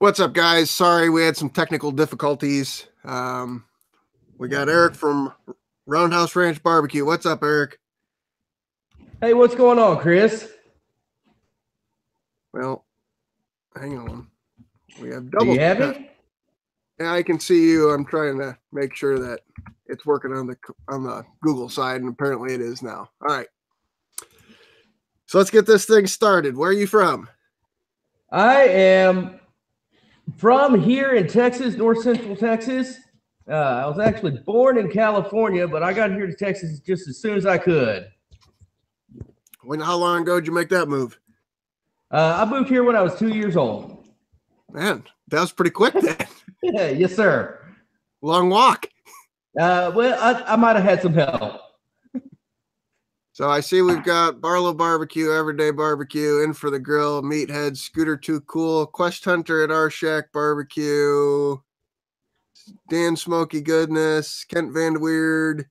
What's up, guys? Sorry, we had some technical difficulties. We got Eric from Roundhouse Ranch BBQ. What's up, Eric? Hey, what's going on, Chris? Well, hang on. We have Do double. you have me? Yeah, I can see you. I'm trying to make sure that it's working on the Google side, and apparently it is now. All right. So let's get this thing started. Where are you from? I am from here in Texas, north central Texas. I was actually born in California, but I got here to Texas just as soon as I could. How long ago did you make that move? I moved here when I was 2 years old. Man, that was pretty quick then. Yeah, yes, sir. Long walk. Well, I might have had some help. So I see we've got Barlow Barbecue, Everyday Barbecue, In for the Grill, Meathead, Scooter Too Cool, Quest Hunter at Our Shack Barbecue, Dan Smoky Goodness, Kent Van Weird,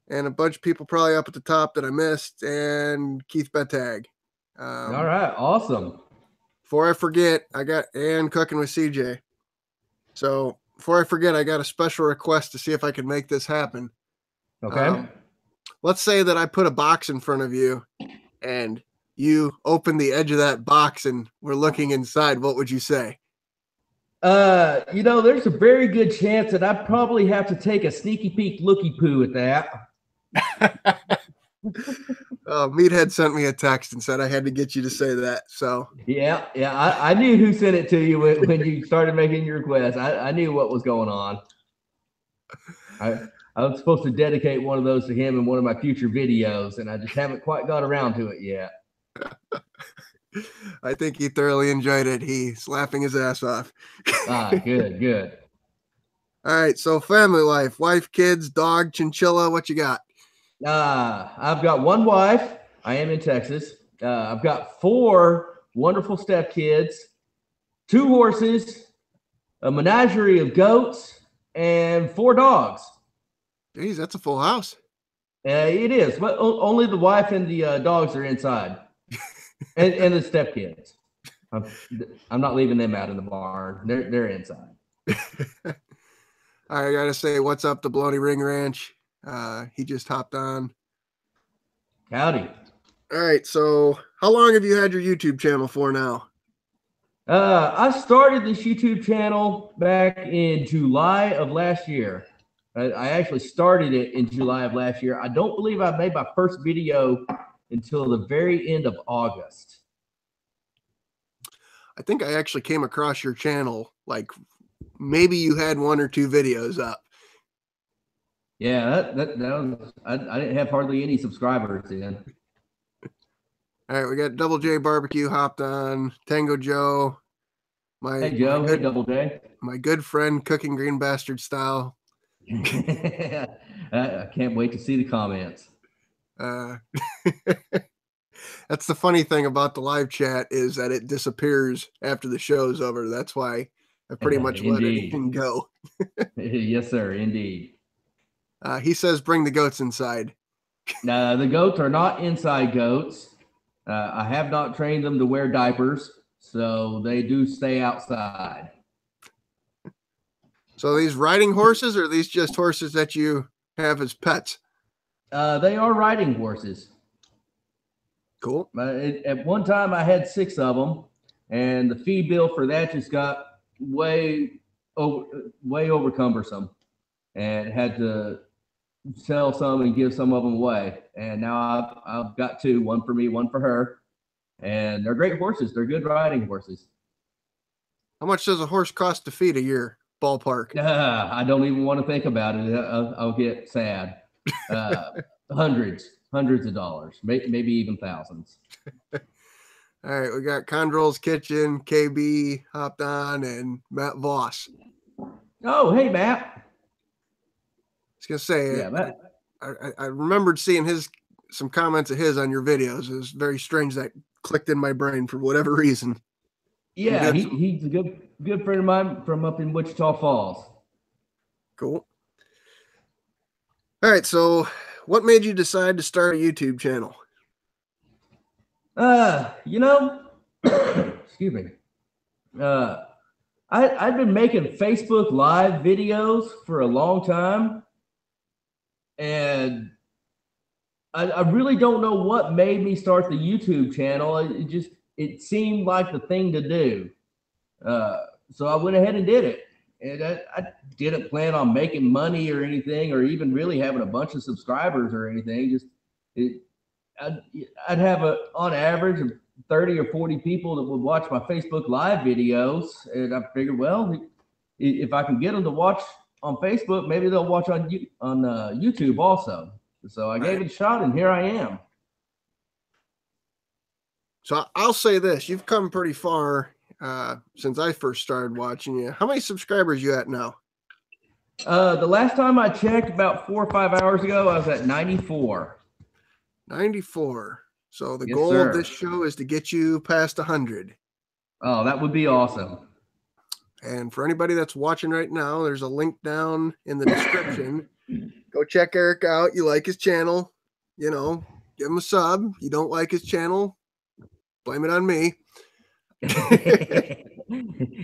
and a bunch of people probably up at the top that I missed, and Keith Bettag. All right, awesome. Before I forget, and Cooking with CJ. So before I forget, I got a special request to see if I can make this happen. Okay. Let's say that I put a box in front of you and you open the edge of that box and we're looking inside. What would you say? There's a very good chance that I probably have to take a sneaky peek looky poo at that. Meathead sent me a text and said I had to get you to say that. So yeah, I knew who sent it to you when you started making your request. I knew what was going on. I was supposed to dedicate one of those to him in one of my future videos, and I just haven't quite got around to it yet. I think he thoroughly enjoyed it. He's laughing his ass off. Good. All right, so family life, wife, kids, dog, chinchilla, what you got? I've got one wife. I am in Texas. I've got 4 wonderful stepkids, 2 horses, a menagerie of goats, and 4 dogs. Geez, that's a full house. It is, but only the wife and the dogs are inside, and the stepkids. I'm not leaving them out in the barn. They're inside. I gotta say, what's up to Baloney Ring Ranch? He just hopped on. Howdy. All right, so how long have you had your YouTube channel for now? I started this YouTube channel back in July of last year. I actually started it in July of last year. I don't believe I made my first video until the very end of August. I think I actually came across your channel, like maybe you had 1 or 2 videos up. Yeah, that was, I didn't have hardly any subscribers then. All right, we got Double J Barbecue hopped on, Tango Joe. Hey Joe, hey Double J. My good friend Cooking Green Bastard Style. I can't wait to see the comments. That's the funny thing about the live chat is that it disappears after the show's over. That's why I pretty much let it go. Yes, sir. Indeed. He says bring the goats inside. The goats are not inside goats. I have not trained them to wear diapers, so they do stay outside. So these riding horses, or are these just horses that you have as pets? They are riding horses. Cool. At one time, I had 6 of them, and the feed bill for that just got way over cumbersome, and had to sell some and give some of them away. And now I've got 2, one for me, one for her, and they're great horses. They're good riding horses. How much does a horse cost to feed a year? Ballpark. I don't even want to think about it. I'll get sad. Hundreds of dollars, maybe even thousands. All right, we got Condrol's Kitchen, KB hopped on, and Matt Voss. Oh, hey, Matt. I was gonna say, yeah, Matt. I remembered seeing some comments of his on your videos. It was very strange that clicked in my brain for whatever reason. Yeah, he's a good friend of mine from up in Wichita Falls. Cool. All right, so what made you decide to start a YouTube channel? Excuse me. I've been making Facebook Live videos for a long time, and I really don't know what made me start the YouTube channel. It seemed like the thing to do. So I went ahead and did it. And I didn't plan on making money or anything, or even really having a bunch of subscribers or anything. I'd have on average of 30 or 40 people that would watch my Facebook Live videos. And I figured, well, if I can get them to watch on Facebook, maybe they'll watch on YouTube also. So I gave it a shot, and here I am. So I'll say this: you've come pretty far since I first started watching you. How many subscribers you at now? The last time I checked, about 4 or 5 hours ago, I was at 94. 94. So the Yes, goal sir. of this show is to get you past 100. Oh, that would be awesome. And for anybody that's watching right now, there's a link down in the description. Go check Eric out. You like his channel, give him a sub. You don't like his channel, blame it on me.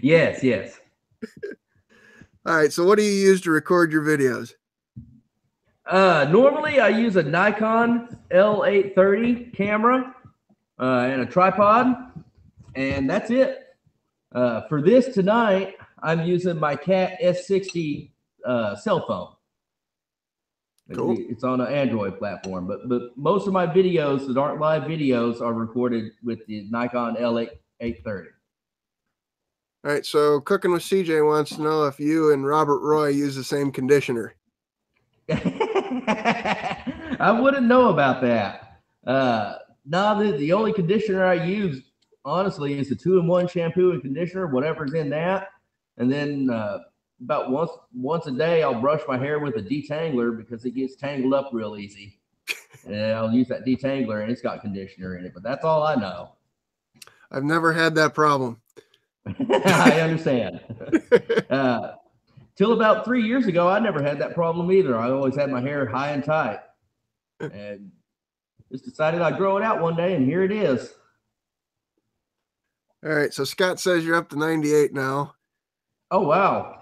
Yes. All right. So what do you use to record your videos? Normally I use a Nikon L830 camera and a tripod, and that's it. For this tonight, I'm using my Cat S60 cell phone. Cool. It's on an Android platform, but most of my videos that aren't live videos are recorded with the Nikon L830. All right. So Cooking with CJ wants to know if you and Robert Roy use the same conditioner. I wouldn't know about that. No, the only conditioner I use, honestly, is the 2-in-1 shampoo and conditioner, whatever's in that. And then about once a day, I'll brush my hair with a detangler because it gets tangled up real easy. And I'll use that detangler, and it's got conditioner in it. But that's all I know. I've never had that problem. I understand. Till about 3 years ago, I never had that problem either. I always had my hair high and tight, and just decided I'd grow it out one day, and here it is. All right. So Scott says you're up to 98 now. Oh, wow.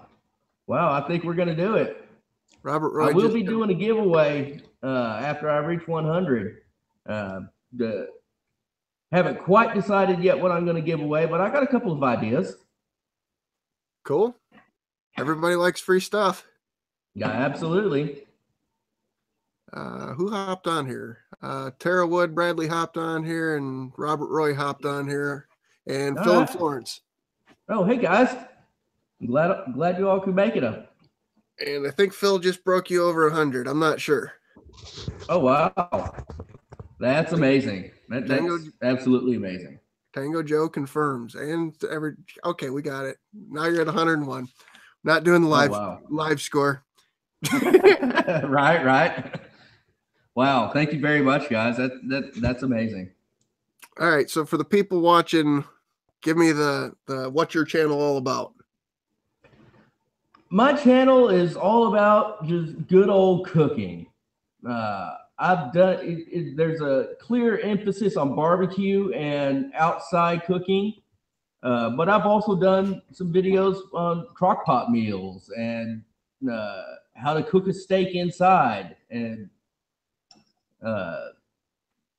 I think we're going to do it. Robert Roy. I will be doing a giveaway after I reach 100. Haven't quite decided yet what I'm going to give away, but I got a couple of ideas. Cool. Everybody likes free stuff. Yeah, absolutely. Who hopped on here? Tara Wood, Bradley hopped on here, and Robert Roy hopped on here, and All Phil right. and Florence. Oh, hey guys. I'm glad you all could make it up. And I think Phil just broke you over 100. I'm not sure. Oh, wow. That's amazing. That's absolutely amazing. Tango Joe confirms. And okay, we got it. Now you're at 101. Not doing the live score. Right. Wow. Thank you very much, guys. That's amazing. All right. So for the people watching, give me the what's your channel all about? My channel is all about just good old cooking. I've done there's a clear emphasis on barbecue and outside cooking, but I've also done some videos on crock pot meals and how to cook a steak inside and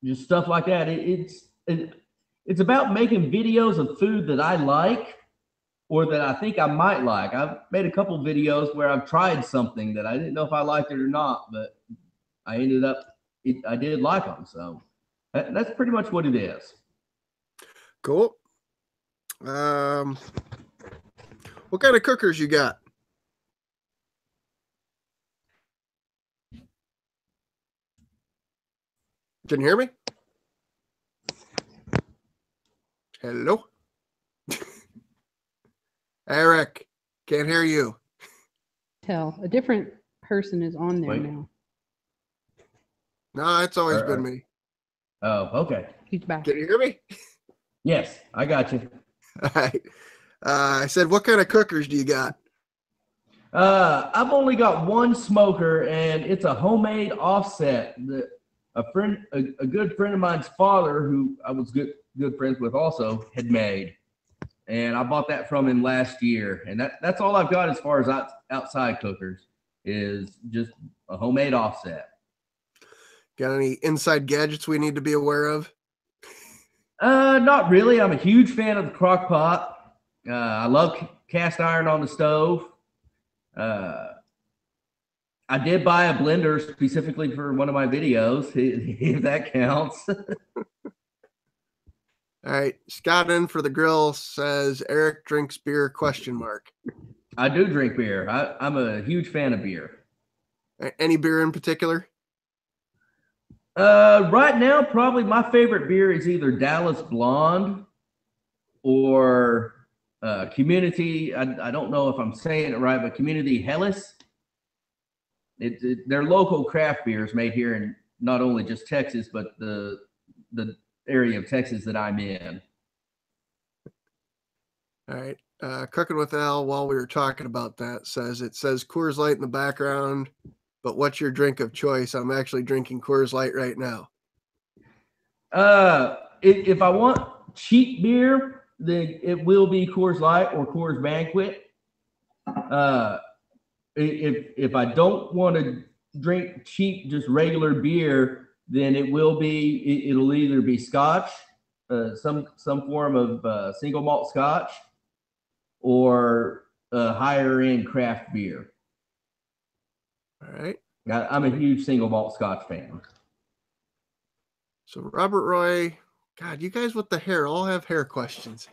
just stuff like that. It's about making videos of food that I like or that I think I might like. I've made a couple videos where I've tried something that I didn't know if I liked it or not, but I ended up, I did like them. So that's pretty much what it is. Cool. What kind of cookers you got? Can you hear me? Hello? Eric, can't hear you. Tell a different person is on there now. No, it's always been me. Oh, okay. He's back. Can you hear me? Yes, I got you. All right. I said, what kind of cookers do you got? I've only got one smoker, and it's a homemade offset that a good friend of mine's father, who I was good friends with, also had made. and I bought that from him last year. And that's all I've got as far as outside cookers is just a homemade offset. Got any inside gadgets we need to be aware of? Not really. I'm a huge fan of the crock pot. I love cast iron on the stove. I did buy a blender specifically for one of my videos, if that counts. All right. Scott in for the grill says Eric drinks beer ? I do drink beer. I'm a huge fan of beer. Any beer in particular? Right now, probably my favorite beer is either Dallas Blonde or Community. I don't know if I'm saying it right, but Community Hellas. They're local craft beers made here in not only just Texas, but the area of Texas that I'm in. All right. Cooking with Al, while we were talking about that, it says Coors Light in the background, but what's your drink of choice? I'm actually drinking Coors Light right now. If I want cheap beer, then it will be Coors Light or Coors Banquet. If I don't want to drink cheap, just regular beer, then it'll either be Scotch, some form of single malt Scotch, or higher end craft beer. All right. I'm a huge single malt Scotch fan. So Robert Roy, God, you guys with the hair all have hair questions.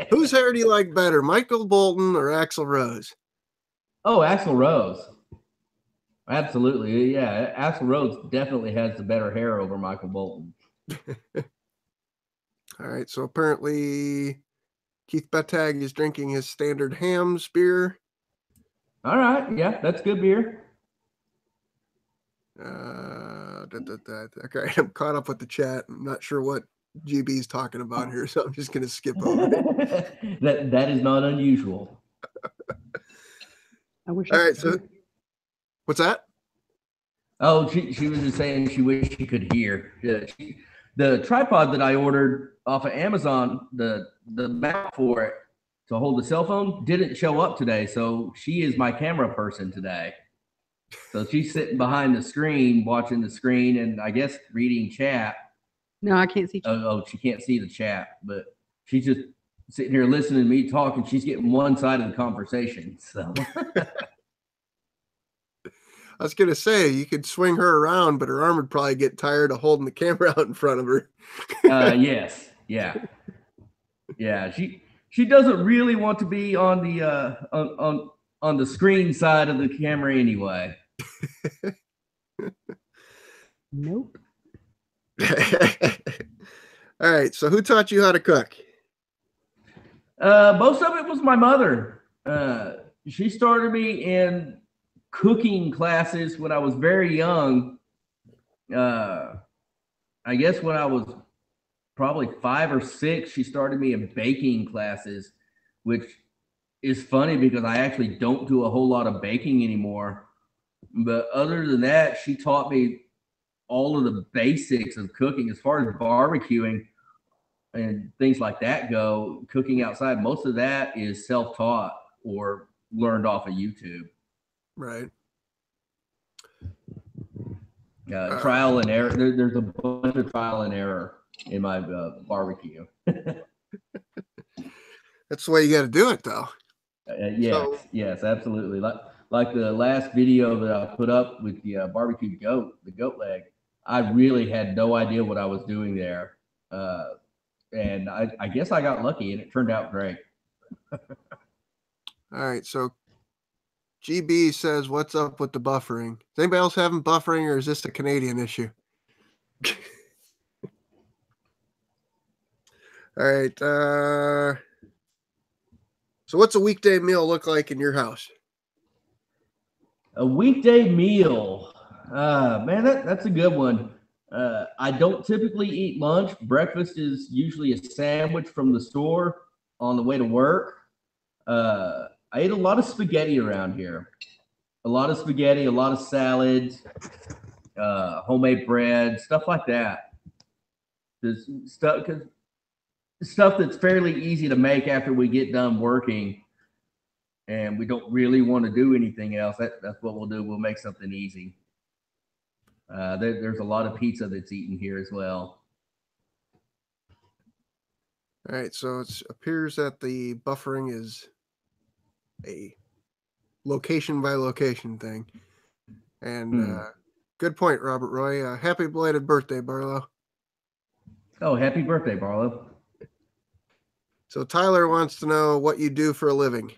Whose hair do you like better, Michael Bolton or Axl Rose? Oh, Axl Rose. Absolutely. Yeah, Axl Rose definitely has the better hair over Michael Bolton. All right. So apparently Keith Bettag is drinking his standard Hams beer. All right. Yeah, that's good beer. Okay. I'm caught up with the chat. I'm not sure what GB's talking about here, so I'm just going to skip over it. That is not unusual. I wish. All right. So what's that? Oh, she was just saying she wished she could hear. Yeah, the tripod that I ordered off of Amazon, the mount for it to hold the cell phone didn't show up today. So she is my camera person today. So she's sitting behind the screen, watching the screen, and I guess reading chat. No, I can't see. Oh, she can't see the chat, but she's just sitting here listening to me talk, and she's getting one side of the conversation. So I was going to say, you could swing her around, but her arm would probably get tired of holding the camera out in front of her. Yes. Yeah. Yeah. She doesn't really want to be on the on the screen side of the camera anyway. Nope. All right. So who taught you how to cook? Most of it was my mother. She started me in cooking classes when I was very young. I guess when I was probably 5 or 6, she started me in baking classes, which is funny because I actually don't do a whole lot of baking anymore. But other than that, she taught me all of the basics of cooking as far as barbecuing and things like that go. Cooking outside, most of that is self-taught or learned off of YouTube. Right. Trial and error. There's a bunch of trial and error in my barbecue. That's the way you got to do it, though. Yes, absolutely. Like the last video that I put up with the barbecue goat, the goat leg, I really had no idea what I was doing there. And I guess I got lucky and it turned out great. All right. So GB says, what's up with the buffering? Is anybody else having buffering, or is this a Canadian issue? All right. So what's a weekday meal look like in your house? A weekday meal. Man, that's a good one. I don't typically eat lunch. Breakfast is usually a sandwich from the store on the way to work. I eat a lot of spaghetti around here. A lot of spaghetti, a lot of salads, homemade bread, stuff like that. This stuff, because stuff that's fairly easy to make after we get done working, and we don't really want to do anything else. That's what we'll do. We'll make something easy. There's a lot of pizza that's eaten here as well. All right, so it appears that the buffering is a location by location thing. And good point, Robert Roy. Happy belated birthday, Barlow. Oh, happy birthday, Barlow. So Tyler wants to know what you do for a living.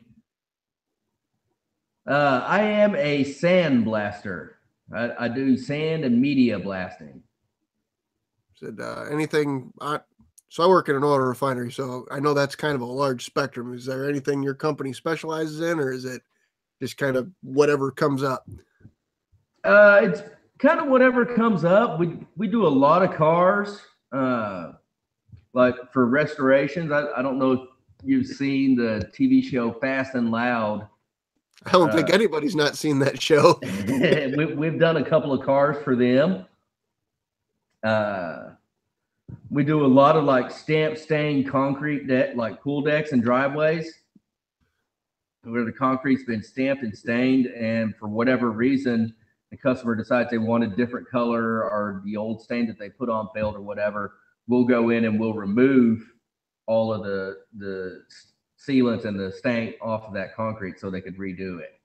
I am a sand blaster. I do sand and media blasting. Said anything? So I work in an oil refinery, so I know that's kind of a large spectrum. Is there anything your company specializes in, or is it just kind of whatever comes up? It's kind of whatever comes up. We do a lot of cars, like for restorations. I don't know if you've seen the TV show Fast and Loud. I don't think anybody's not seen that show. We've done a couple of cars for them. We do a lot of like stamp stained concrete deck, like pool decks and driveways, where the concrete's been stamped and stained, and for whatever reason, the customer decides they want a different color, or the old stain that they put on failed or whatever. We'll go in and we'll remove all of the sealants and the stain off of that concrete so they could redo it.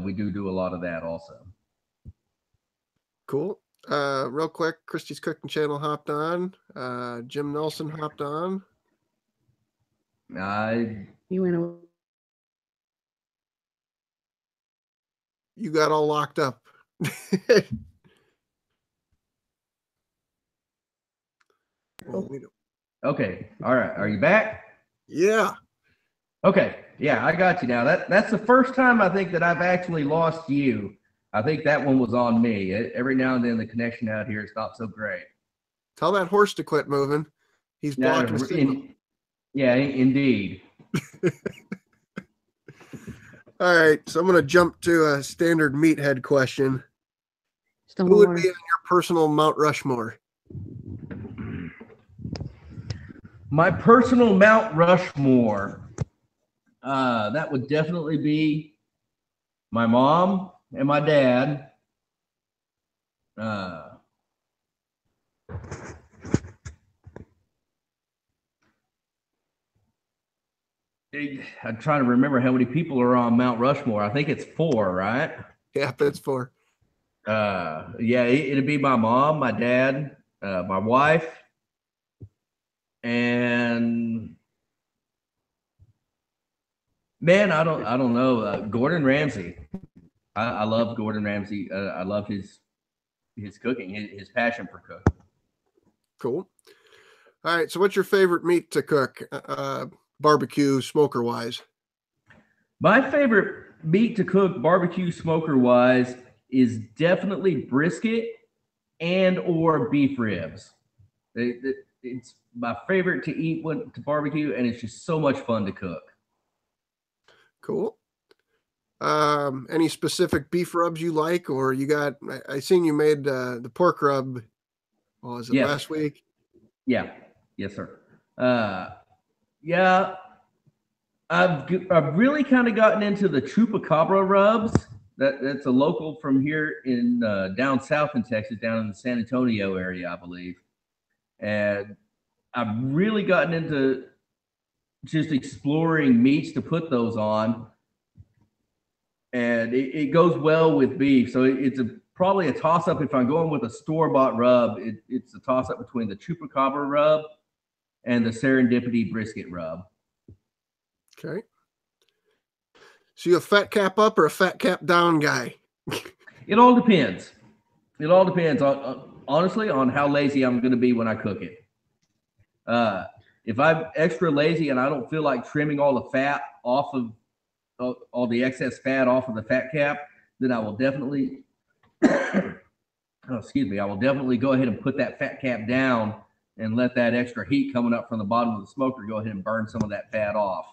We do a lot of that also. Cool. Real quick, Christie's Cooking Channel hopped on. Jim Nelson hopped on. You went away. You got all locked up. Okay. All right. Are you back? Yeah. Okay. Yeah, I got you now. That's the first time I think that I've actually lost you. I think that one was on me. Every now and then the connection out here is not so great. Tell that horse to quit moving. He's blocking the signal. Yeah, indeed. All right, so I'm going to jump to a standard meathead question. Who would be on your personal Mount Rushmore? My personal Mount Rushmore, that would definitely be my mom and my dad. I'm trying to remember how many people are on Mount Rushmore. I think it's 4, right? Yeah, that's 4. Yeah, it'd be my mom, my dad, my wife, and man, I don't know. Gordon Ramsay. I love Gordon Ramsay. I love his cooking, his passion for cooking. Cool. All right, so what's your favorite meat to cook? Barbecue, smoker wise? My favorite meat to cook barbecue smoker wise is definitely brisket and or beef ribs. It's my favorite to eat to barbecue, and it's just so much fun to cook. Cool. Any specific beef rubs you like, or you got? I seen you made the pork rub. Oh, was it last week? Yeah. Yes, sir. Yeah, I've really kind of gotten into the chupacabra rubs. That's a local from here in down south in Texas, down in the San Antonio area, I believe. And I've really gotten into just exploring meats to put those on. And it goes well with beef. So it's probably a toss-up. If I'm going with a store-bought rub, it's a toss-up between the chupacabra rub and the serendipity brisket rub. Okay. So you a fat cap up or a fat cap down guy? It all depends. It all depends honestly on how lazy I'm going to be when I cook it. If I'm extra lazy and I don't feel like trimming all the fat off of all the excess fat off of the fat cap, then I will definitely, I will definitely go ahead and put that fat cap down and let that extra heat coming up from the bottom of the smoker go ahead and burn some of that fat off.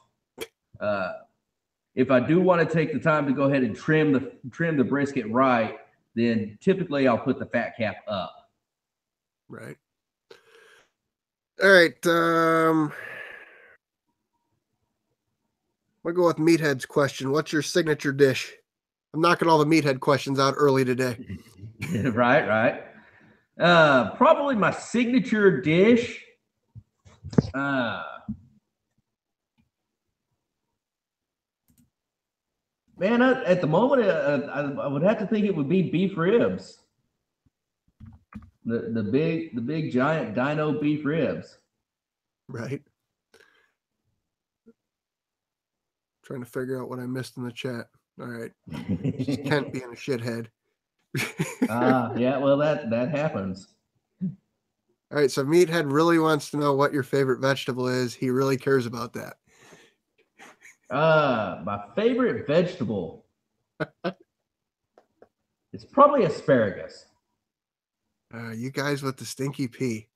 If I do want to take the time to go ahead and trim the brisket right, then typically I'll put the fat cap up. Right. All right. We'll go with Meathead's question. What's your signature dish? I'm knocking all the Meathead questions out early today. Right. Probably my signature dish. Man, at the moment, I would have to think it would be beef ribs. The big giant dino beef ribs. Right. Trying to figure out what I missed in the chat. All right. Just Kent being a shithead. Yeah, well that happens. All right, so Meathead really wants to know what your favorite vegetable is. He really cares about that. My favorite vegetable. It's probably asparagus. You guys with the stinky pea.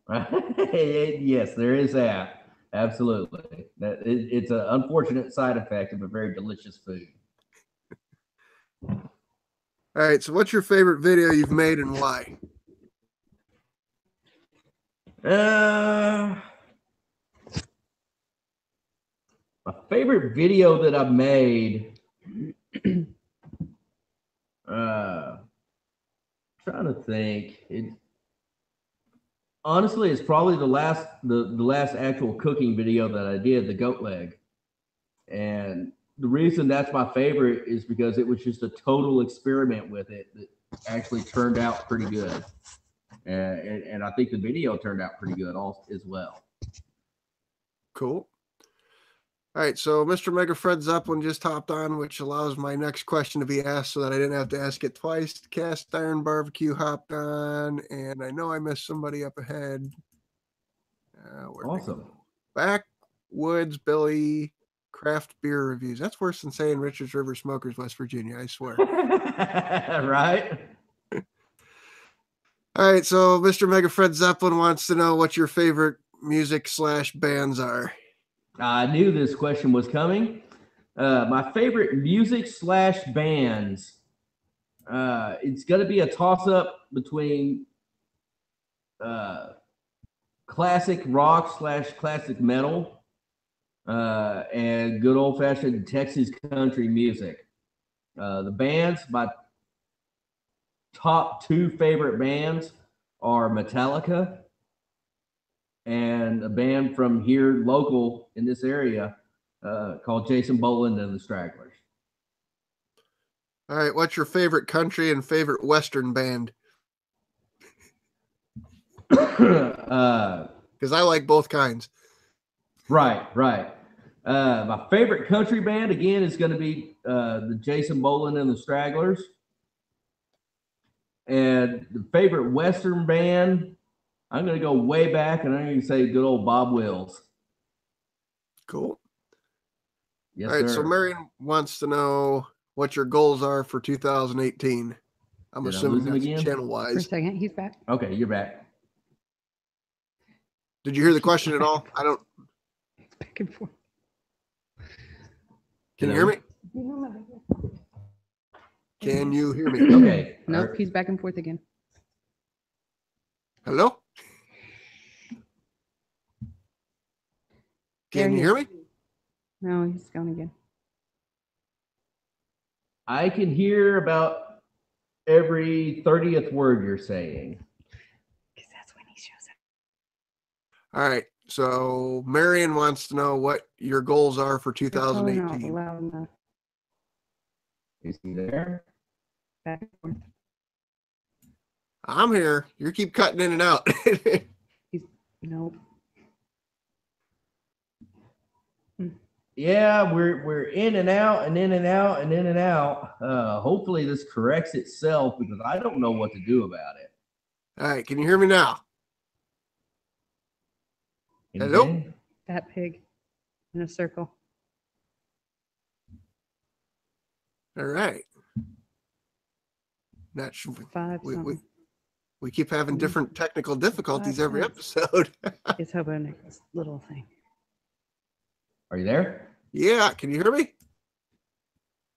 Yes, there is that. Absolutely. It's an unfortunate side effect of a very delicious food. All right, so what's your favorite video you've made and why? My favorite video that I've made. Trying to think. Honestly, it's probably the last actual cooking video that I did, the goat leg. And the reason that's my favorite is because it was just a total experiment with it that actually turned out pretty good. And I think the video turned out pretty good as well. Cool. All right, so Mr. Mega Fred Zeppelin just hopped on, which allows my next question to be asked so that I didn't have to ask it twice. Cast Iron Barbecue hopped on, and I know I missed somebody up ahead. Awesome. Backwoods Billy Craft Beer Reviews. That's worse than saying Richards River Smokers, West Virginia, I swear. Right? All right, so Mr. Mega Fred Zeppelin wants to know what your favorite music/bands are. I knew this question was coming. My favorite music/bands. It's going to be a toss-up between classic rock/classic metal and good old-fashioned Texas country music. The bands, my top two favorite bands are Metallica and a band from here local in this area called Jason Boland and the Stragglers. All right, what's your favorite country and favorite Western band? Because I like both kinds. Right. My favorite country band, again, is going to be the Jason Boland and the Stragglers. And the favorite Western band, I'm going to go way back, and I'm going to say good old Bob Wills. Cool. Yes, all right, sir. So Marion wants to know what your goals are for 2018. I'm assuming that's channel-wise. For a second, he's back. Okay, you're back. Did you hear the question at all? I don't. It's back and forth. Can you hear me? Can you hear me? Okay. Nope, he's back and forth again. Hello? Can you hear me? No, he's gone again. I can hear about every 30th word you're saying. Because that's when he shows up. All right. So Marion wants to know what your goals are for 2018. Not loud enough. Is he there? Back and forth. I'm here. You keep cutting in and out. Nope. Yeah, we're in and out and in and out and in and out. Hopefully this corrects itself because I don't know what to do about it. All right. Can you hear me now? Anything? Hello? Fat pig in a circle. All right. Not sure. We keep having different technical difficulties every episode. It's Hobo Nichol's little thing. Are you there? Yeah. Can you hear me?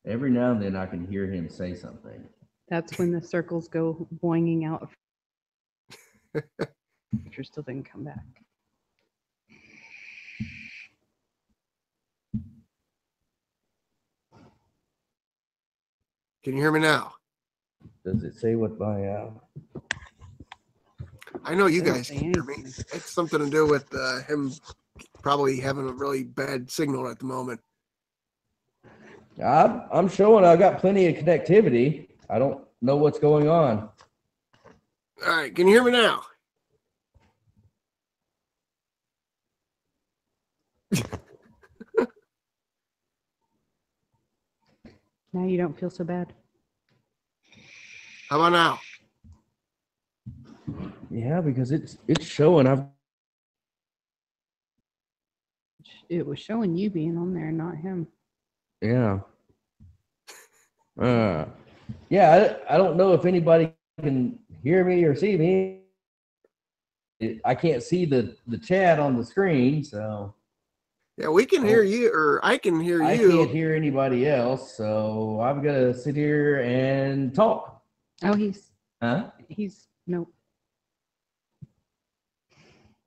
Every now and then I can hear him say something. That's when the circles go boinging out. Picture still didn't come back. Can you hear me now? Does it say what my I know you Doesn't guys say can hear me. anything. It's something to do with him probably having a really bad signal at the moment. I'm showing I got plenty of connectivity. I don't know what's going on. All right, can you hear me now? Now you don't feel so bad. How about now? Yeah, because it's showing It was showing you being on there, not him. yeah. Yeah, I don't know if anybody can hear me or see me. I can't see the chat on the screen, so Yeah, we can hear you, or I can hear you. I can't hear anybody else, so I'm gonna sit here and talk. Oh, he's nope.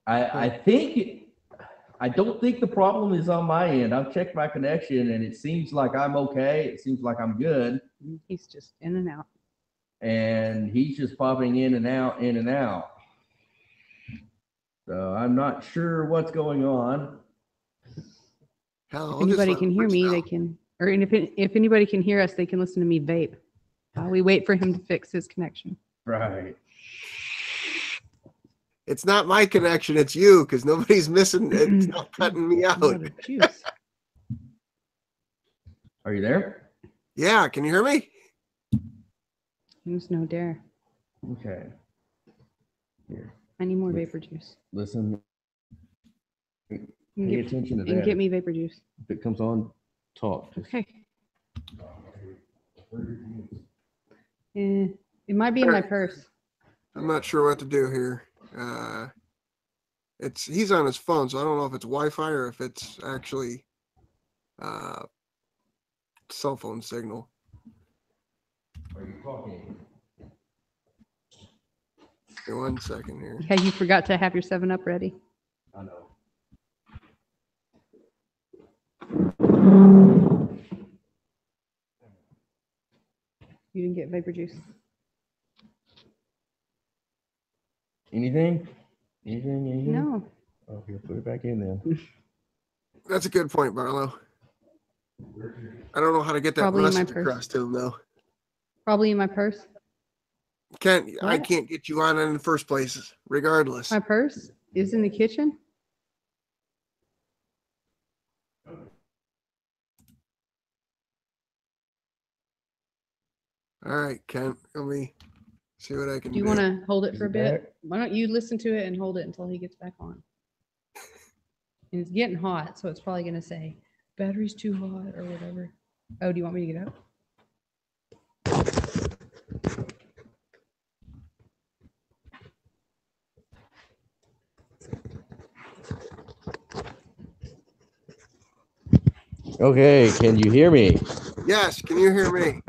I don't think the problem is on my end. I've checked my connection and it seems like I'm okay. It seems like I'm good. He's just in and out. And he's just popping in and out, in and out. So I'm not sure what's going on. Hell, If anybody can hear me, they can, or if anybody can hear us, they can listen to me vape while we wait for him to fix his connection. Right. It's not my connection, it's you, because nobody's missing. It's not cutting me out. Lot of juice. Are you there? Yeah, can you hear me? There's no dare. Okay. Here, I need more vapor juice. listen. And Pay get, attention to and that. get me vapor juice. If it comes on, talk. Just- Okay. It might be in my purse. I'm not sure what to do here. He's on his phone, so I don't know if it's Wi-Fi or if it's actually cell phone signal. Are you talking? Give me 1 second here. Yeah, you forgot to have your 7-Up ready. I know. You didn't get vapor juice. Anything? Anything? No. Oh, here, put it back in then. That's a good point, Barlow. I don't know how to get that Probably in my message purse. across to him, though. Probably in my purse. I What? can't get you on in the first place, regardless. My purse is in the kitchen. All right, Kent, let me see what I can Do do. you want to hold it Is for a it bit? back? Why don't you listen to it and hold it until he gets back on? And it's getting hot, so it's probably going to say battery's too hot or whatever. Oh, do you want me to get up? Okay, can you hear me? Yes, can you hear me?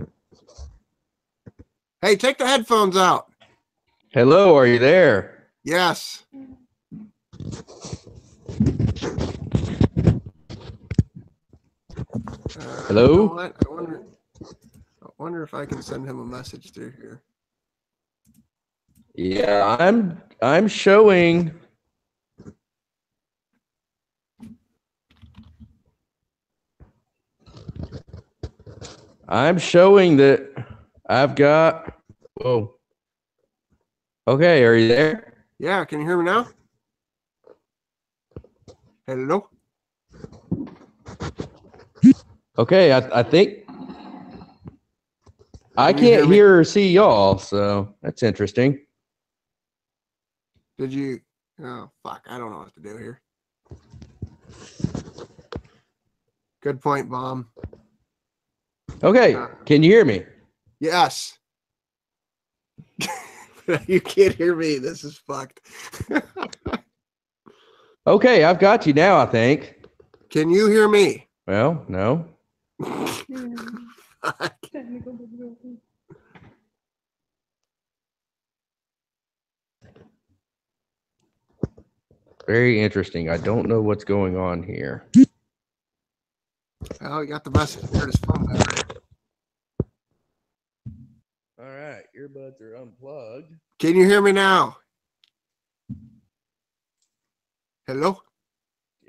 Hey, take the headphones out. Hello, are you there? Yes. Hello? You know what? I wonder if I can send him a message through here. Yeah, I'm showing. I'm showing that I've got. Whoa. Okay, are you there? Yeah, can you hear me now? Hello? Okay, I think I Can you hear can't me? hear or see y'all, so that's interesting. Did you? Oh, fuck. I don't know what to do here. Good point, Bomb. Okay, can you hear me? Yes. You can't hear me. This is fucked. Okay, I've got you now, I think. Can you hear me? Well, no. Fuck. Technical difficulty. Very interesting. I don't know what's going on here. Oh, you got the message. Heard his phone battery. All right, earbuds are unplugged. Can you hear me now? Hello?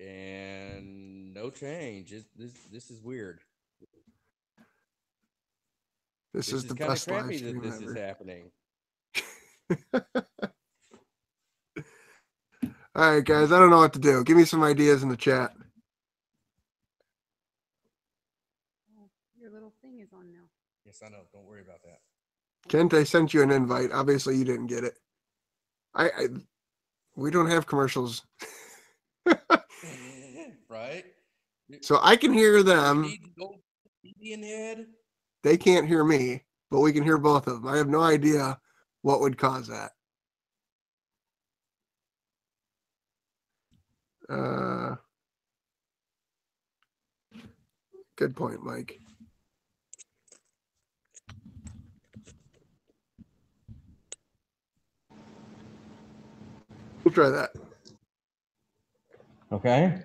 And no change. This is weird. This is the kind of best live crappy stream that this ever. is happening. All right, guys. I don't know what to do. Give me some ideas in the chat. Your little thing is on now. Yes, I know. Don't worry about that. Kent, I sent you an invite. Obviously, you didn't get it. We don't have commercials. Right? So I can hear them. Indian head. They can't hear me, but we can hear both of them. I have no idea what would cause that. Good point, Mike. We'll try that. Okay.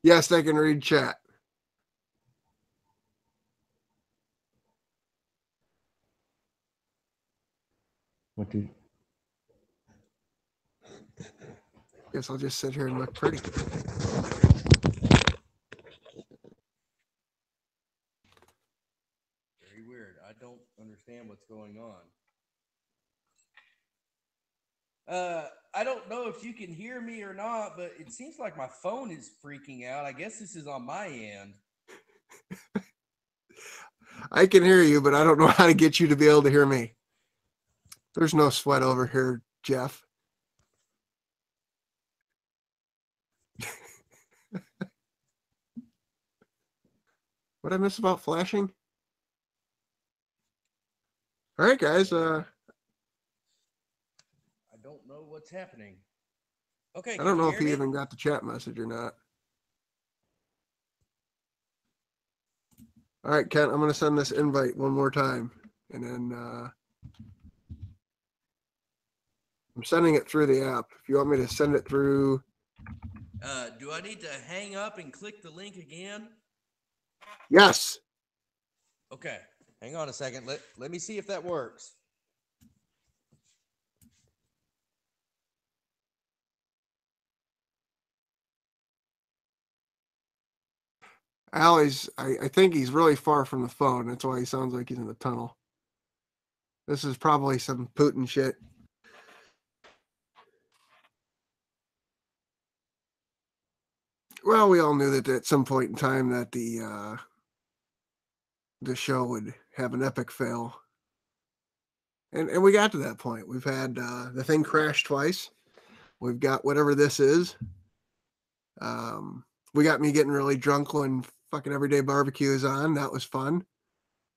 Yes, I can read chat. What do? Guess I'll just sit here and look pretty. Very weird. I don't understand what's going on. I don't know if you can hear me or not, but it seems like my phone is freaking out. I guess this is on my end. I can hear you, but I don't know how to get you to be able to hear me. There's no sweat over here, Jeff. What I miss about flashing? All right, guys. I don't know what's happening. Okay. I don't know if he even got the chat message or not. All right, Kent, I'm going to send this invite one more time. And then I'm sending it through the app. If you want me to send it through. Do I need to hang up and click the link again? Yes. Okay. Hang on a second. Let me see if that works. Allie's, I think he's really far from the phone. That's why he sounds like he's in the tunnel. This is probably some Putin shit. Well, we all knew that at some point in time that the show would have an epic fail. And we got to that point. We've had the thing crash twice. We've got whatever this is. We got me getting really drunk when fucking Everyday Barbecue is on. That was fun.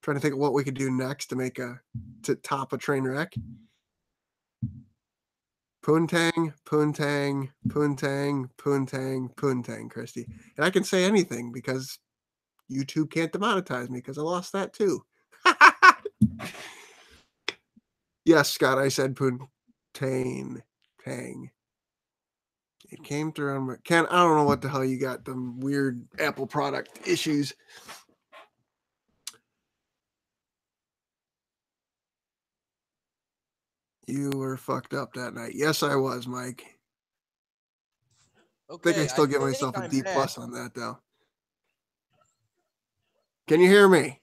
Trying to think of what we could do next to top a train wreck. Poontang, poontang, poontang, poontang, poontang, Christy. And I can say anything because YouTube can't demonetize me because I lost that too. Yes, Scott, I said poontang, tang. It came through on my Ken. I don't know what the hell you got. Them weird Apple product issues. You were fucked up that night. Yes, I was, Mike. Okay, I think I still give myself a D+ on that, though. Can you hear me?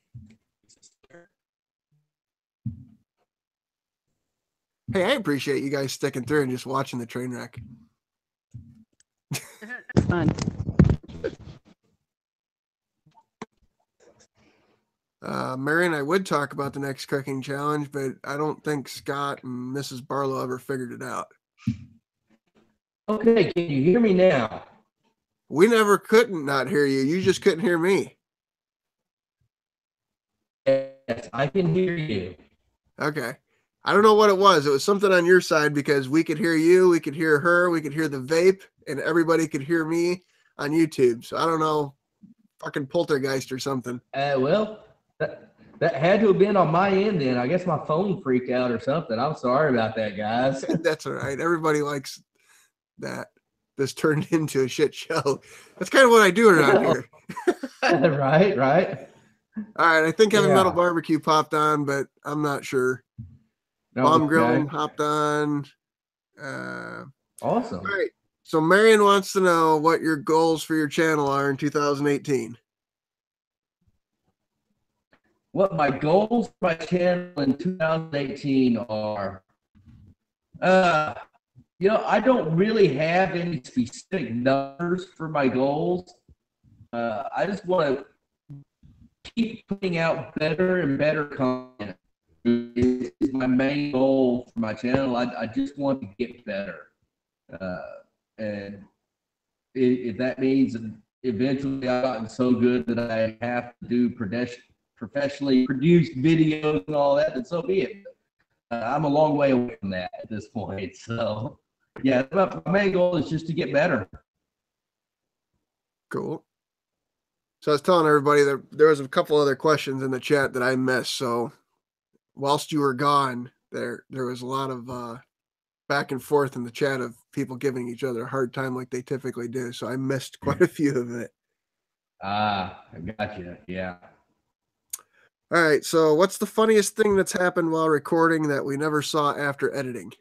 Hey, I appreciate you guys sticking through and just watching the train wreck. Fun. Marion, I would talk about the next cooking challenge, but I don't think Scott and Mrs. Barlow ever figured it out. Okay, can you hear me now? We never couldn't not hear you. You just couldn't hear me. Yes, I can hear you. Okay. I don't know what it was. It was something on your side because we could hear you, we could hear her, we could hear the vape, and everybody could hear me on YouTube. So I don't know, fucking poltergeist or something. Well, that had to have been on my end then. I guess my phone freaked out or something. I'm sorry about that, guys. That's all right. Everybody likes that. this turned into a shit show. That's kind of what I do around here. Right. All right, I think Heavy Metal Yeah. Barbecue popped on, but I'm not sure. Bomb Grilling hopped on. Awesome. All right. So Marion wants to know what your goals for your channel are in 2018. What my goals for my channel in 2018 are, I don't really have any specific numbers for my goals. I just want to keep putting out better and better content. Is my main goal for my channel. I just want to get better. And if that means eventually I've gotten so good that I have to do professionally produced videos and all that, then so be it. I'm a long way away from that at this point. So, yeah, my main goal is just to get better. Cool. So I was telling everybody that there was a couple other questions in the chat that I missed. So whilst you were gone, there was a lot of back and forth in the chat of people giving each other a hard time like they typically do. So I missed quite a few of it. I got you. Yeah. All right. So what's the funniest thing that's happened while recording that we never saw after editing?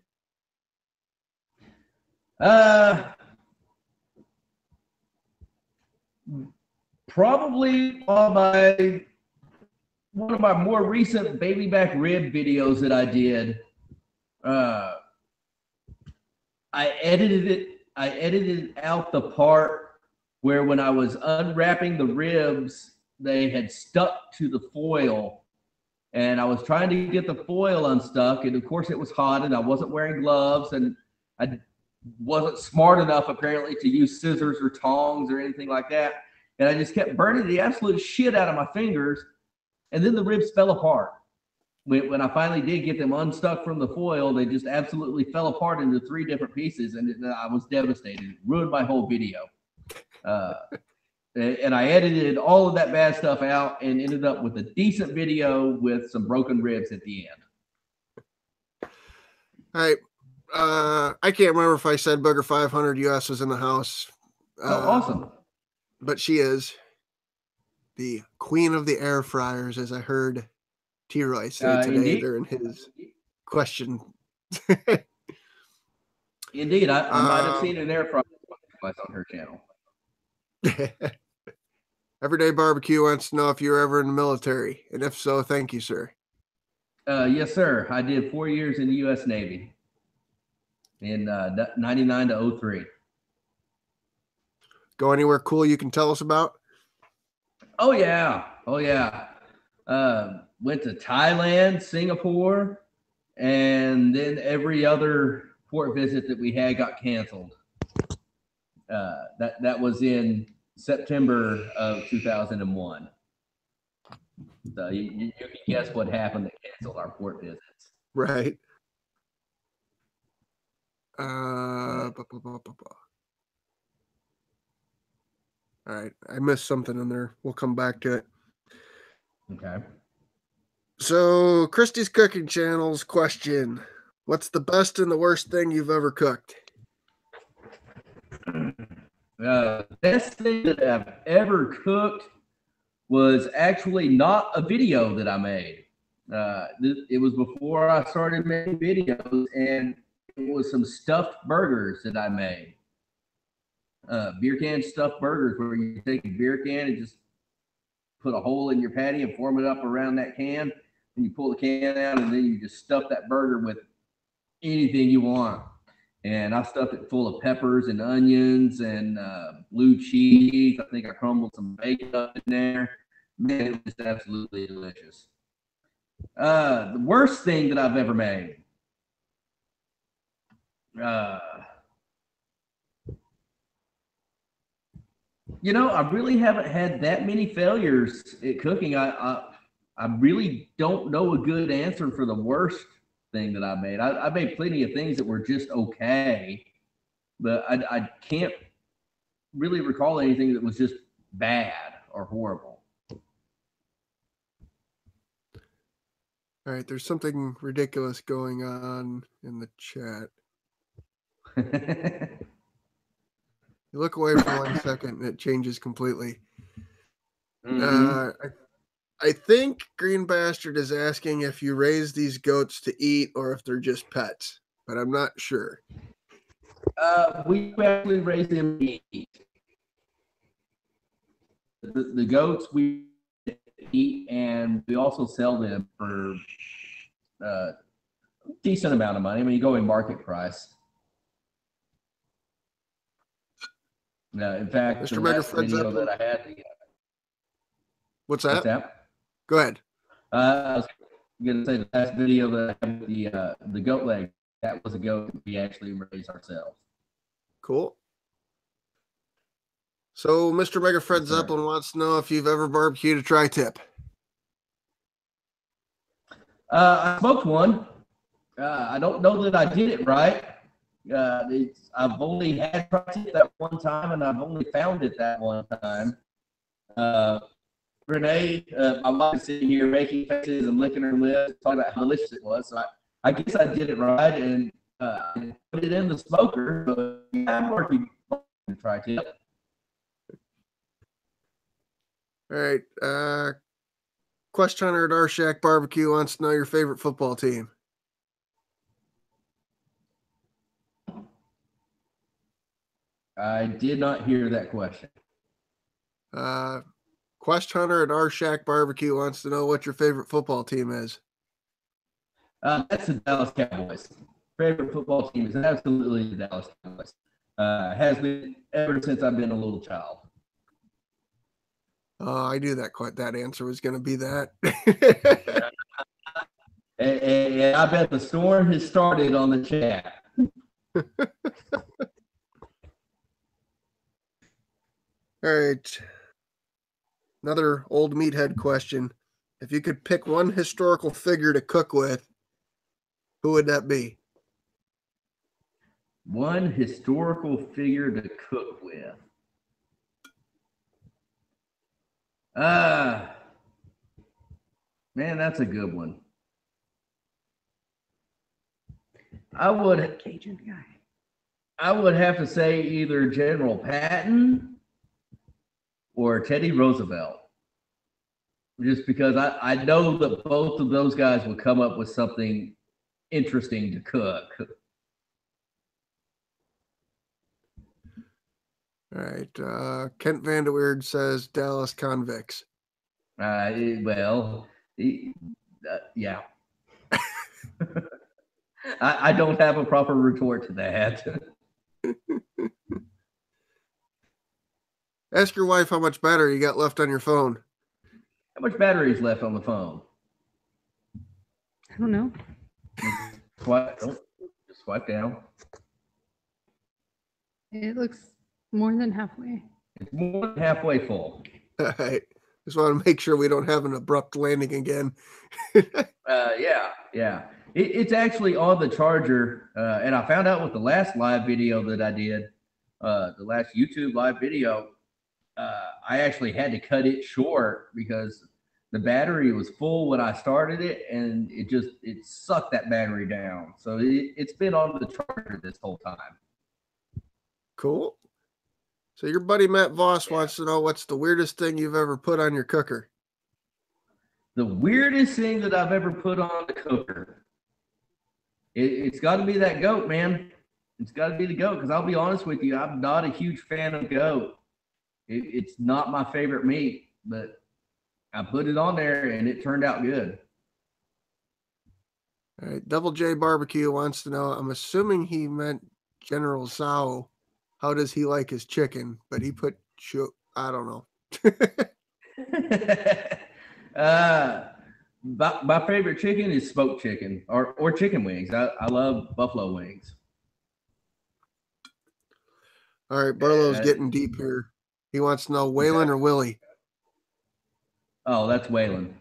Probably on one of my more recent baby back rib videos that I did. I edited out the part where when I was unwrapping the ribs, they had stuck to the foil, and I was trying to get the foil unstuck, and of course it was hot, and I wasn't wearing gloves, and I wasn't smart enough apparently to use scissors or tongs or anything like that, and I just kept burning the absolute shit out of my fingers, and then the ribs fell apart. When I finally did get them unstuck from the foil, they just absolutely fell apart into 3 different pieces, and I was devastated. It ruined my whole video. And I edited all of that bad stuff out and ended up with a decent video with some broken ribs at the end. All right. I can't remember if I said Booger 500 US was in the house. Awesome. But she is the queen of the air fryers, as I heard T-Roy say today indeed. during his question. Indeed. I might have seen an air fryer on her channel. Everyday Barbecue wants to know if you were ever in the military, and if so, thank you, sir. Yes, sir. I did 4 years in the U.S. Navy in 99 to 03. Go anywhere cool you can tell us about? Oh, yeah. Went to Thailand, Singapore, and then every other port visit that we had got canceled. That was in September of 2001. So you can guess what happened that canceled our port visits. Right. All right. I missed something in there. We'll come back to it. Okay. So, Christy's Cooking Channel's question. What's the best and the worst thing you've ever cooked? Best thing that I've ever cooked was actually not a video that I made. It was before I started making videos, and it was some stuffed burgers that I made. Beer can stuffed burgers, where you take a beer can and just put a hole in your patty and form it up around that can, and you pull the can out, and then you just stuff that burger with anything you want. And I stuffed it full of peppers and onions and blue cheese. I think I crumbled some bacon up in there. Man, it was absolutely delicious. The worst thing that I've ever made. I really haven't had that many failures at cooking. I really don't know a good answer for the worst thing that I made. I made plenty of things that were just okay, but I can't really recall anything that was just bad or horrible. All right, there's something ridiculous going on in the chat. You look away for 1 second and it changes completely. I think Green Bastard is asking if you raise these goats to eat or if they're just pets, but I'm not sure. We actually raise them to eat. The goats we eat, and we also sell them for a decent amount of money. I mean, you go in market price. In fact, Mr. the last Megafred's video up. that I had. What's that? What's that? Go ahead. I was going to say the last video that I had with the goat leg, that was a goat we actually raised ourselves. Cool. So Mr. Megafred's up and wants to know if you've ever barbecued a tri-tip. I smoked one. I don't know that I did it right. I've only had tri-tip that one time, and I've only found it that one time. Renee, my wife is sitting here making faces and licking her lips, talking about how delicious it was. So I guess I did it right and put it in the smoker. But yeah, I'm working on tri-tip. All right. Quest Hunter at Our Shack Barbecue wants to know your favorite football team. I did not hear that question. Quest Hunter at Our Shack Barbecue wants to know what your favorite football team is. That's the Dallas Cowboys. Favorite football team is absolutely the Dallas Cowboys. Has been ever since I've been a little child. I knew that answer was going to be that. and I bet the storm has started on the chat. All right. Another old meathead question. If you could pick one historical figure to cook with, who would that be? One historical figure to cook with. Man, that's a good one. I would Cajun guy. I would have to say either General Patton or Teddy Roosevelt. Just because I know that both of those guys would come up with something interesting to cook. All right. Kent Vanderweerd says Dallas Convicts. Well, yeah. I don't have a proper retort to that. Ask your wife how much battery you got left on your phone. How much battery is left on the phone? I don't know. Just swipe down. It looks more than halfway. It's more than halfway full. All right. Just want to make sure we don't have an abrupt landing again. Yeah. It's actually on the charger, and I found out with the last live video that I did, the last YouTube live video, I actually had to cut it short because the battery was full when I started it, and it sucked that battery down. So it's been on the charger this whole time. Cool. So your buddy Matt Voss wants to know what's the weirdest thing you've ever put on your cooker. The weirdest thing that I've ever put on the cooker. It's got to be that goat, man. It's got to be the goat, because I'll be honest with you, I'm not a huge fan of goat. It's not my favorite meat, but I put it on there and it turned out good. All right. Double J Barbecue wants to know, I'm assuming he meant General Tsao. How does he like his chicken? But he put, I don't know. My favorite chicken is smoked chicken or chicken wings. I love buffalo wings. All right, Barlow's getting deep here. He wants to know Waylon or Willie. Oh, that's Waylon.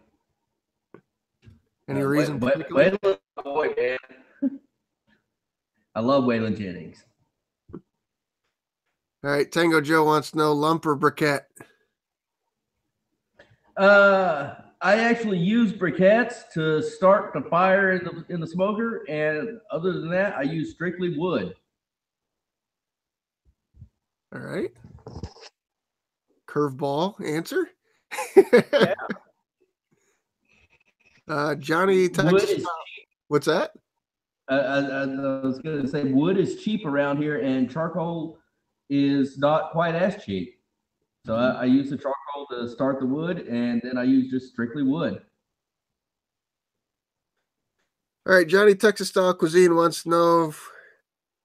Any reason? Waylon, boy, man. I love Waylon Jennings. All right, Tango Joe wants to know lump or briquette. I actually use briquettes to start the fire in the smoker, and other than that, I use strictly wood. All right. Curveball answer. Johnny Texas. What's that? I was going to say wood is cheap around here, and charcoal is not quite as cheap. So I use the charcoal to start the wood, and then I use just strictly wood. All right, Johnny Texas Style Cuisine wants to know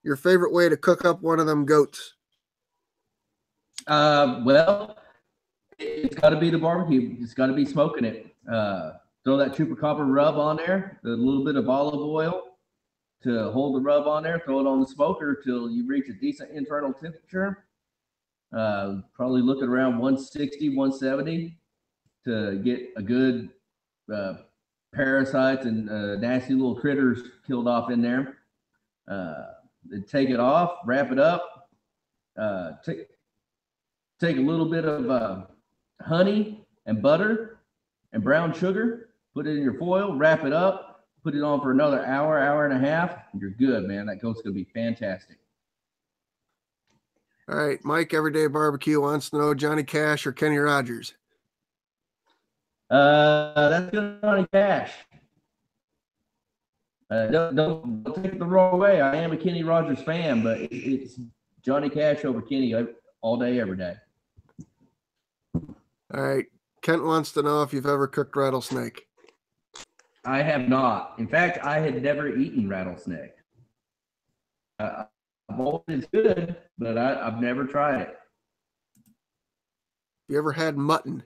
your favorite way to cook up one of them goats. Well, it's got to be the barbecue. It's got to be smoking it. Throw that chupacabra rub on there, a little bit of olive oil to hold the rub on there. Throw it on the smoker till you reach a decent internal temperature. Probably looking around 160, 170 to get a good parasites and nasty little critters killed off in there. Then take it off, wrap it up. Take a little bit of honey and butter and brown sugar, put it in your foil, wrap it up, put it on for another hour, hour and a half, and you're good, man. That goat's going to be fantastic. All right, Mike, Everyday Barbecue wants to know Johnny Cash or Kenny Rogers. That's Johnny Cash. Don't take it the wrong way. I am a Kenny Rogers fan, but it's Johnny Cash over Kenny all day, every day. All right. Kent wants to know if you've ever cooked rattlesnake. I have not. In fact, I had never eaten rattlesnake. I've always good, but I've never tried it. You ever had mutton?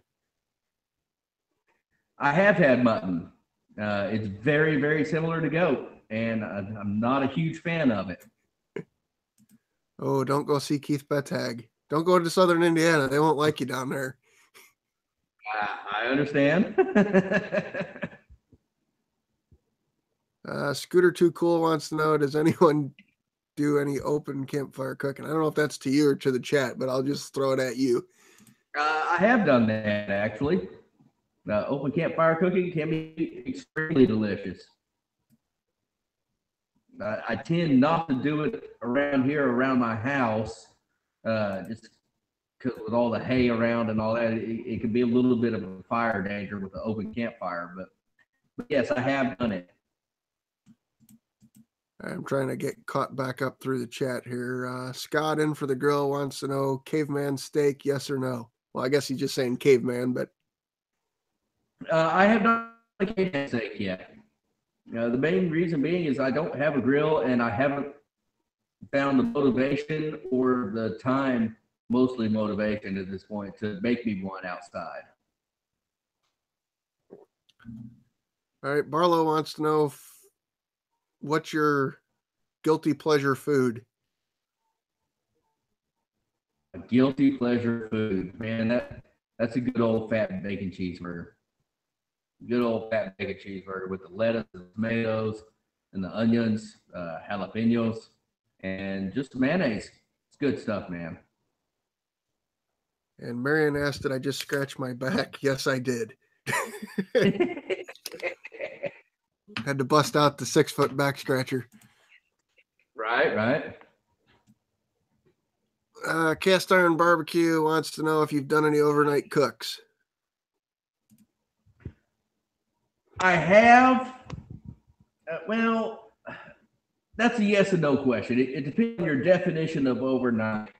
I have had mutton. It's very, very similar to goat, and I'm not a huge fan of it. Oh, don't go see Keith Bettag. Don't go to Southern Indiana. They won't like you down there. I understand. Scooter Too Cool wants to know, does anyone do any open campfire cooking? I don't know if that's to you or to the chat, but I'll just throw it at you. I have done that, actually. Open campfire cooking can be extremely delicious. I tend not to do it around here, around my house, just because with all the hay around and all that, it can be a little bit of a fire danger with the open campfire. But yes, I have done it. I'm trying to get caught back up through the chat here. Scott in for the grill wants to know caveman steak, yes or no? Well, I guess he's just saying caveman, but I have not had a caveman steak yet. The main reason being is I don't have a grill and I haven't found the motivation or the time, mostly motivation at this point, to make me one outside. All right, Barlow wants to know what's your guilty pleasure food? A guilty pleasure food, man. That's a good old fat bacon cheeseburger. Good old fat bacon cheeseburger with the lettuce, the tomatoes, and the onions, jalapenos, and just mayonnaise. It's good stuff, man. And Marion asked, did I just scratch my back? Yes, I did. Had to bust out the 6-foot back scratcher. Right. Cast Iron Barbecue wants to know if you've done any overnight cooks. I have. Well, that's a yes and no question. It depends on your definition of overnight.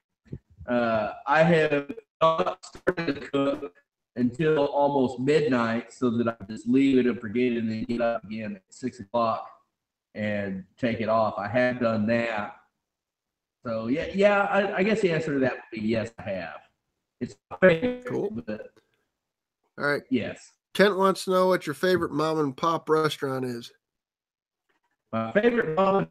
I have not started to cook until almost midnight so that I just leave it and forget it and then get up again at 6 o'clock and take it off. I have done that. So, yeah, I guess the answer to that would be yes, I have. It's my favorite. Cool. But all right. Yes. Kent wants to know what your favorite mom and pop restaurant is. My favorite mom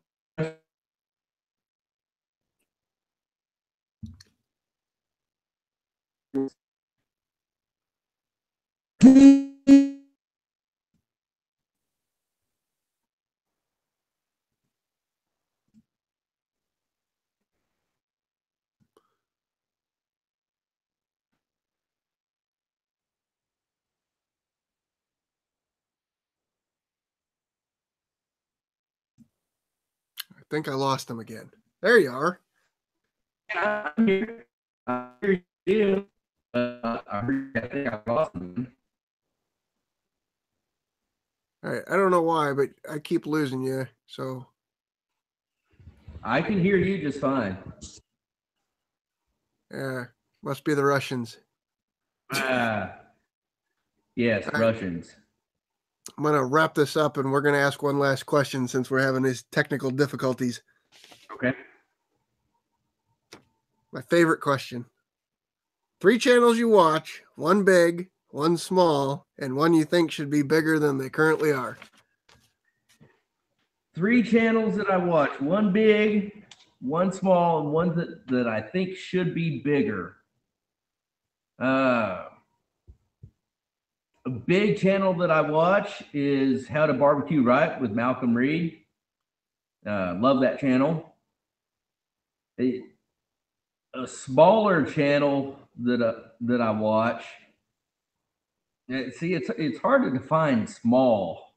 I think I lost him again. There you are. I'm here. I hear you. I think I lost him. All right. I don't know why, but I keep losing you. So I can hear you just fine. yeah, must be the Russians. Yes, All right. Russians. I'm going to wrap this up and we're going to ask one last question since we're having these technical difficulties. Okay. My favorite question. 3 channels you watch, 1 big, 1 small, and 1 you think should be bigger than they currently are. 3 channels that I watch, 1 big, 1 small, and 1 that I think should be bigger. A big channel that I watch is How to Barbecue Right with Malcolm Reed. Love that channel. A smaller channel that I watch. See, it's hard to define small.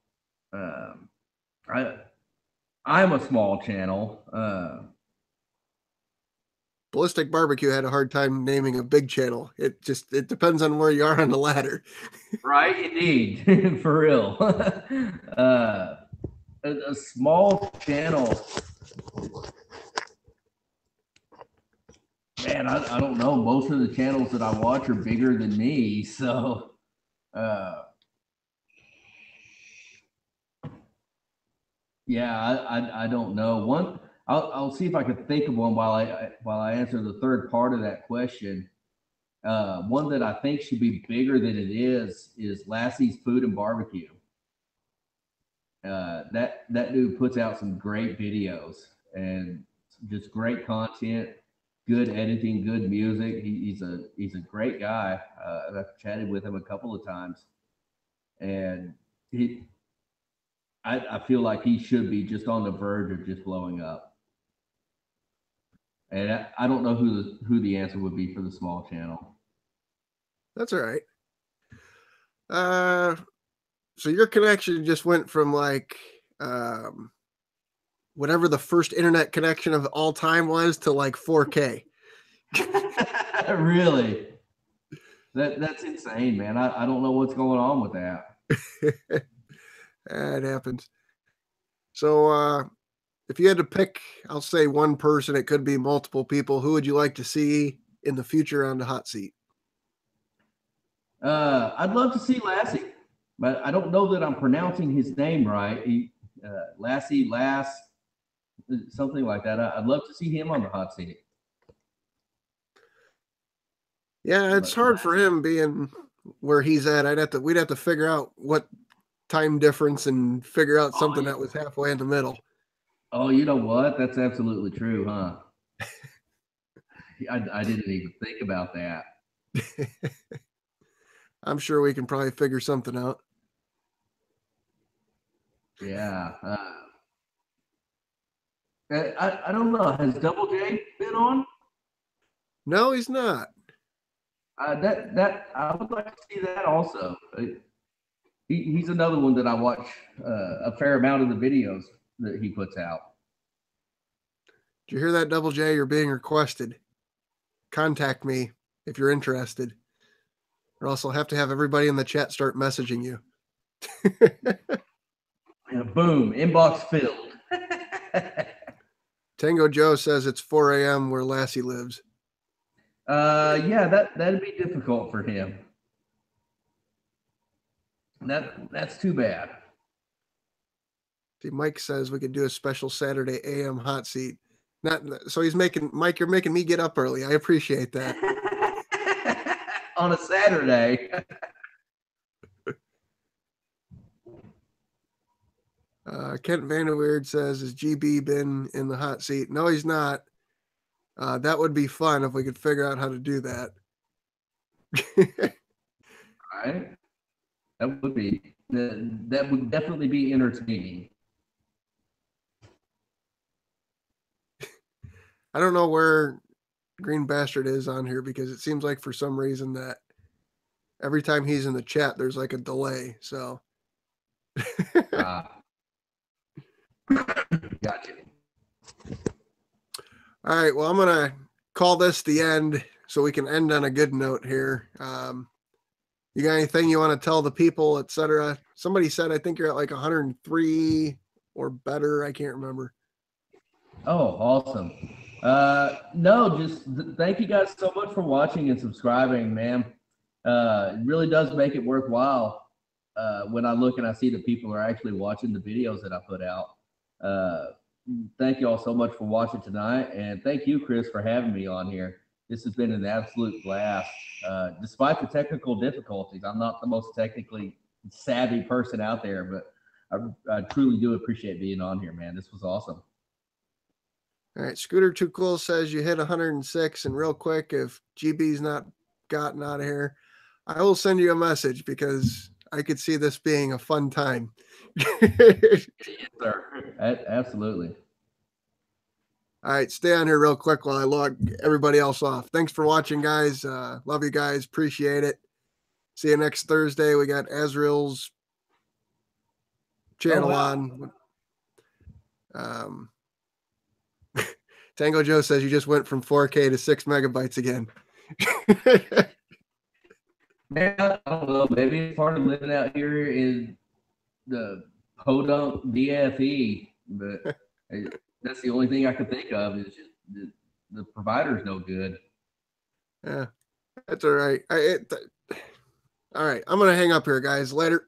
I'm a small channel. Ballistic Barbecue had a hard time naming a big channel. It depends on where you are on the ladder. Right, indeed, for real. A small channel. Man, I don't know. Most of the channels that I watch are bigger than me, so yeah, I don't know. One, I'll see if I can think of one while I answer the third part of that question. One that I think should be bigger than it is Lassie's Food and Barbecue. That dude puts out some great videos and just great content, good editing, good music. He's a great guy. I've chatted with him a couple of times, and I feel like he should be just on the verge of just blowing up. And I don't know who the answer would be for the small channel. That's all right. So your connection just went from like whatever the first internet connection of all time was to like 4K. Really? That's insane, man. I don't know what's going on with that. It happens. So if you had to pick, I'll say one person, it could be multiple people, who would you like to see in the future on the hot seat? I'd love to see Lassie, but I don't know that I'm pronouncing his name right. Lassie, something like that. I'd love to see him on the hot seat. Yeah, it's hard for him being where he's at. We'd have to figure out what time difference and figure out something that was halfway in the middle. Oh, you know what? That's absolutely true, huh? I didn't even think about that. I'm sure we can probably figure something out. Yeah. I don't know. Has Double J been on? No, he's not. That I would like to see that also. He's another one that I watch a fair amount of the videos that he puts out. Did you hear that, Double J? You're being requested. Contact me if you're interested. Or else I'll have to have everybody in the chat start messaging you. And boom, inbox filled. Tango Joe says it's 4 a.m. where Lassie lives. Yeah, that'd be difficult for him. That's too bad. See, Mike says we could do a special Saturday AM hot seat. So he's making Mike. You're making me get up early. I appreciate that. On a Saturday. Kent Vanderweerd says, "Has GB been in the hot seat?" No, he's not. That would be fun if we could figure out how to do that. Right. That would definitely be entertaining. I don't know where Green Bastard is on here because it seems like for some reason that every time he's in the chat, there's like a delay. So, Gotcha. All right. Well, I'm going to call this the end. so we can end on a good note here. You got anything you want to tell the people, etc.? Somebody said I think you're at like 103 or better. I can't remember. Oh, awesome. No, just thank you guys so much for watching and subscribing, man. It really does make it worthwhile when I look and I see that people are actually watching the videos that I put out. Thank you all so much for watching tonight, and thank you, Chris, for having me on here. This has been an absolute blast. Despite the technical difficulties, I'm not the most technically savvy person out there, but I truly do appreciate being on here, man. This was awesome. All right, Scooter Too Cool says you hit 106, and real quick, if GB's not gotten out of here, I will send you a message because I could see this being a fun time. Yes, sir. Absolutely. All right, stay on here real quick while I log everybody else off. Thanks for watching, guys. Love you guys. Appreciate it. See you next Thursday. We got Azrael's channel on. Tango Joe says you just went from 4K to 6 megabytes again. Man, I don't know. Maybe it's part of living out here in the podunk DFE, but that's the only thing I can think of is just the provider's no good. Yeah, that's all right. All right, I'm going to hang up here, guys. Later.